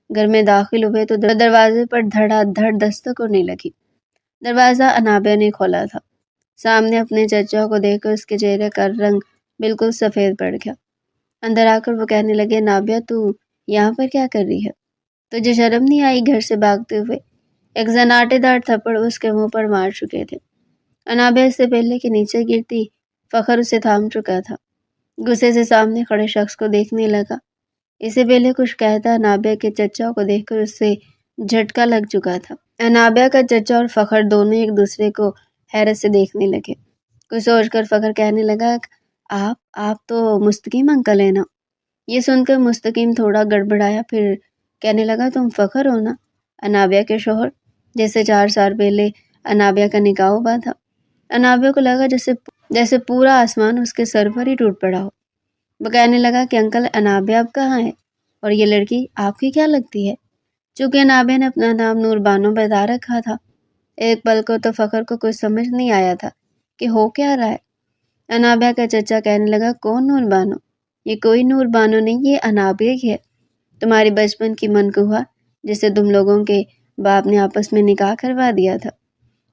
گھر میں داخل ہوئے تو دروازے پر دھڑا دھڑ دستک ہونے لگی۔ دروازہ انابیہ نے کھولا تھا۔ سامنے اپنے چچا کو دیکھ کر اس کے چہرے کا رنگ بالکل سفید پڑ گیا۔ اندر آ کر وہ کہنے لگے، انابیہ تو یہاں پر کیا کر رہی ہے؟ تجھے شرم نہیں آئی گھر سے بھاگتے ہوئے؟ ایک زناٹے دار تھپڑ اس کے منہ پر مار چکے تھے۔ انابیہ اس سے پہلے کہ نیچے گرتی، فخر اسے تھام چکا تھا۔ غصے سے سامنے کھڑے شخص کو دیکھنے لگا۔ اس سے پہلے کچھ کہتا انابیہ کے چچا کو دیکھ کر اس سے جھٹکا لگ چکا تھا۔ انابیہ کا چچا اور فخر دونوں ایک دوسرے کو حیرت سے دیکھنے لگے۔ کچھ سوچ کر فخر کہنے لگا، آپ تو مستقیم انکل ہیں نا؟ یہ سن کر مستقیم تھوڑا گڑبڑایا، پھر کہنے لگا، تم فخر ہو نا، انابیہ کے شوہر، جیسے 4 سال پہلے انابیہ کا نکاح ہوا تھا۔ انابیہ کو لگا جیسے پورا آسمان اس کے سر پر ہی ٹوٹ پڑا ہو۔ وہ کہنے لگا کہ انکل، انابیہ اب کہاں ہے؟ اور یہ لڑکی آپ کی کیا لگتی ہے؟ چونکہ انابیہ نے اپنا نام نور بانو بتا رکھا تھا، ایک پل کو تو فخر کو کچھ سمجھ نہیں آیا تھا کہ ہو کیا رہا ہے۔ انابیہ کا چچا کہنے لگا، کون نور بانو؟ یہ کوئی نور بانو نہیں، یہ انابیہ ہی ہے، تمہاری بچپن کی منقوہ جسے تم لوگوں کے باپ نے آپس میں نکاح کروا دیا تھا۔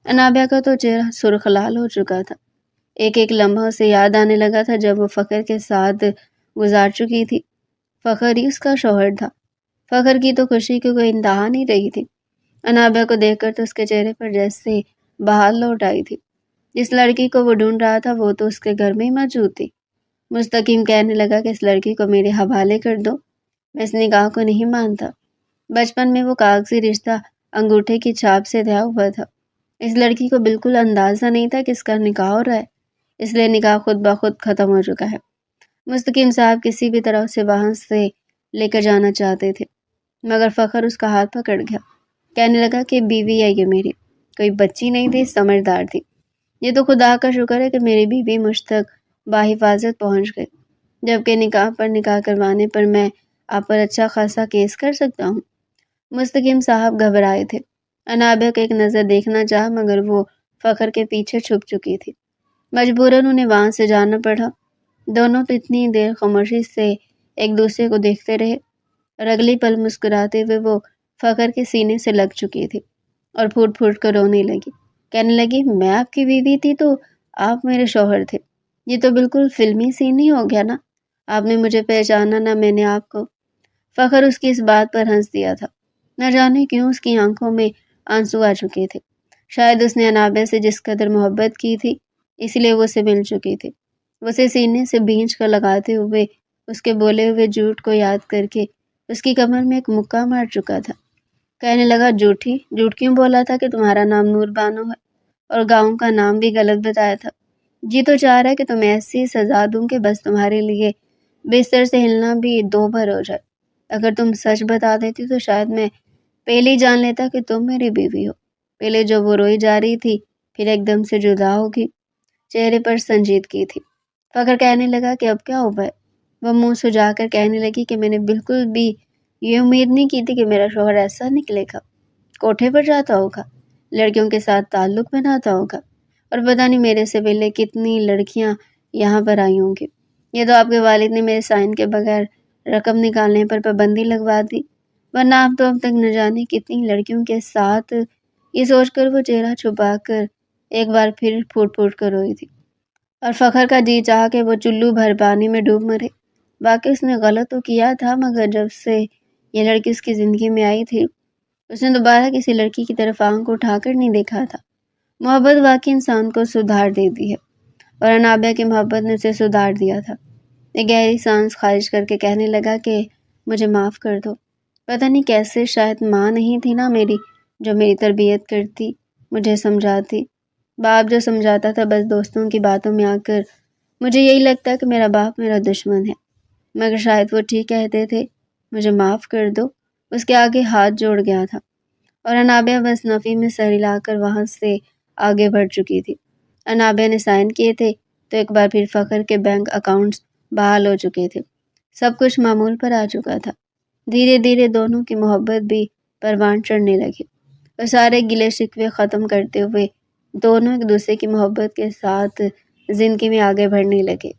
انابیہ کا تو چہرہ سرخ لال ہو چکا تھا۔ ایک ایک لمحہ اسے یاد آنے لگا تھا جب وہ فخر کے ساتھ گزار چکی تھی۔ فخر ہی اس کا شوہر تھا۔ فخر کی تو خوشی کی کوئی انتہا نہیں رہی تھی۔ انابیہ کو دیکھ کر تو اس کے چہرے پر جیسے بہار لوٹ آئی تھی۔ جس لڑکی کو وہ ڈھونڈ رہا تھا وہ تو اس کے گھر میں ہی موجود تھی۔ مستقیم کہنے لگا کہ اس لڑکی کو میرے حوالے کر دو، میں اس نکاح کو نہیں مانتا۔ بچپن میں وہ کاغذی رشتہ انگوٹھے کی چھاپ سے طے ہوا تھا۔ اس لڑکی کو بالکل اندازہ نہیں تھا کہ اس کا نکاح ہو رہا ہے، اس لیے نکاح خود بخود ختم ہو چکا ہے۔ مستقیم صاحب کسی بھی طرح اسے وہاں سے لے کر جانا چاہتے تھے، مگر فخر اس کا ہاتھ پکڑ گیا۔ کہنے لگا کہ بیوی ہے یہ میری، کوئی بچی نہیں تھی، سمجھدار تھی۔ یہ تو خدا کا شکر ہے کہ میری بیوی مجھ تک باحفاظت پہنچ گئی، جبکہ نکاح پر نکاح کروانے پر میں آپ پر اچھا خاصا کیس کر سکتا ہوں۔ مستقیم صاحب گھبرائے تھے۔ انابیہ کو ایک نظر دیکھنا چاہا مگر وہ فخر کے پیچھے چھپ چکی تھی۔ مجبوراً انہیں وہاں سے جانا پڑا۔ دونوں تو اتنی دیر خاموشی سے ایک دوسرے کو دیکھتے رہے اور اگلی پل مسکراتے ہوئے وہ فخر کے سینے سے لگ چکی تھی اور پھوٹ پھوٹ کر رونے لگی۔ کہنے لگی، میں آپ کی بیوی تھی تو آپ میرے شوہر تھے، یہ تو بالکل فلمی سین ہی ہو گیا نا، آپ نے مجھے پہچانا نہ میں نے آپ کو۔ فخر اس کی اس بات پر ہنس دیا تھا۔ نہ جانے کیوں اس کی آنکھوں میں آنسو آ چکے تھے۔ شاید اس نے انابیہ سے جس قدر محبت کی تھی اس لیے وہ اسے مل چکی تھی۔ وہ اسے سینے سے بھینچ کر لگاتے ہوئے اس کے بولے ہوئے جھوٹ کو یاد کر کے اس کی کمر میں ایک مکہ مار چکا تھا۔ کہنے لگا، جھوٹ کیوں بولا تھا کہ تمہارا نام نور بانو ہے اور گاؤں کا نام بھی غلط بتایا تھا؟ جی تو چاہ رہا ہے کہ تمہیں ایسی سزا دوں کہ بس تمہارے لیے بستر سے ہلنا بھی 2 بار ہو جائے۔ اگر تم سچ بتا دیتی تو شاید میں پہلے ہی جان لیتا کہ تم میری بیوی ہو۔ پہلے جو وہ روئی جا رہی تھی، پھر ایک دم سے جدا ہوگی، چہرے پر سنجیدگی تھی۔ فخر کہنے لگا کہ اب کیا ہوا ہے؟ وہ منہ سجا کر کہنے لگی کہ میں نے بالکل بھی یہ امید نہیں کی تھی کہ میرا شوہر ایسا نکلے گا، کوٹھے پر جاتا ہوگا، لڑکیوں کے ساتھ تعلق بناتا ہوگا، اور پتہ نہیں میرے سے پہلے کتنی لڑکیاں یہاں پر آئی ہوں گی۔ یہ تو آپ کے والد نے میرے سائن کے بغیر رقم نکالنے پر پابندی لگوا دی، ورنہ آپ تو اب تک نہ جانے کتنی لڑکیوں کے ساتھ۔ یہ سوچ کر وہ چہرہ چھپا کر ایک بار پھر پھوٹ پھوٹ کر روئی تھی، اور فخر کا جی چاہا کہ وہ چلو بھر پانی میں ڈوب مرے۔ واقعی اس نے غلط تو کیا تھا، مگر جب سے یہ لڑکی اس کی زندگی میں آئی تھی اس نے دوبارہ کسی لڑکی کی طرف آنکھ اٹھا کر نہیں دیکھا تھا۔ محبت واقعی انسان کو سدھار دیتی ہے، اور انابیہ کی محبت نے اسے سدھار دیا تھا۔ ایک گہری سانس خارج کر کے کہنے لگا کہ مجھے معاف کر دو۔ پتہ نہیں کیسے، شاید ماں نہیں تھی نا میری جو میری تربیت کرتی، مجھے سمجھاتی۔ باپ جو سمجھاتا تھا بس دوستوں کی باتوں میں آ کر مجھے یہی لگتا کہ میرا باپ میرا دشمن ہے، مگر شاید وہ ٹھیک کہتے تھے، مجھے معاف کر دو۔ اس کے آگے ہاتھ جوڑ گیا تھا، اور انابیہ بس نفی میں سر ہلا کر وہاں سے آگے بڑھ چکی تھی۔ انابیہ نے سائن کیے تھے تو ایک بار پھر فخر کے بینک اکاؤنٹس بحال ہو چکے تھے، سب کچھ معمول پر آ چکا تھا۔ دھیرے دھیرے دونوں کی محبت بھی پروان چڑھنے لگی اور سارے گلے شکوے ختم کرتے ہوئے دونوں ایک دوسرے کی محبت کے ساتھ زندگی میں آگے بڑھنے لگے۔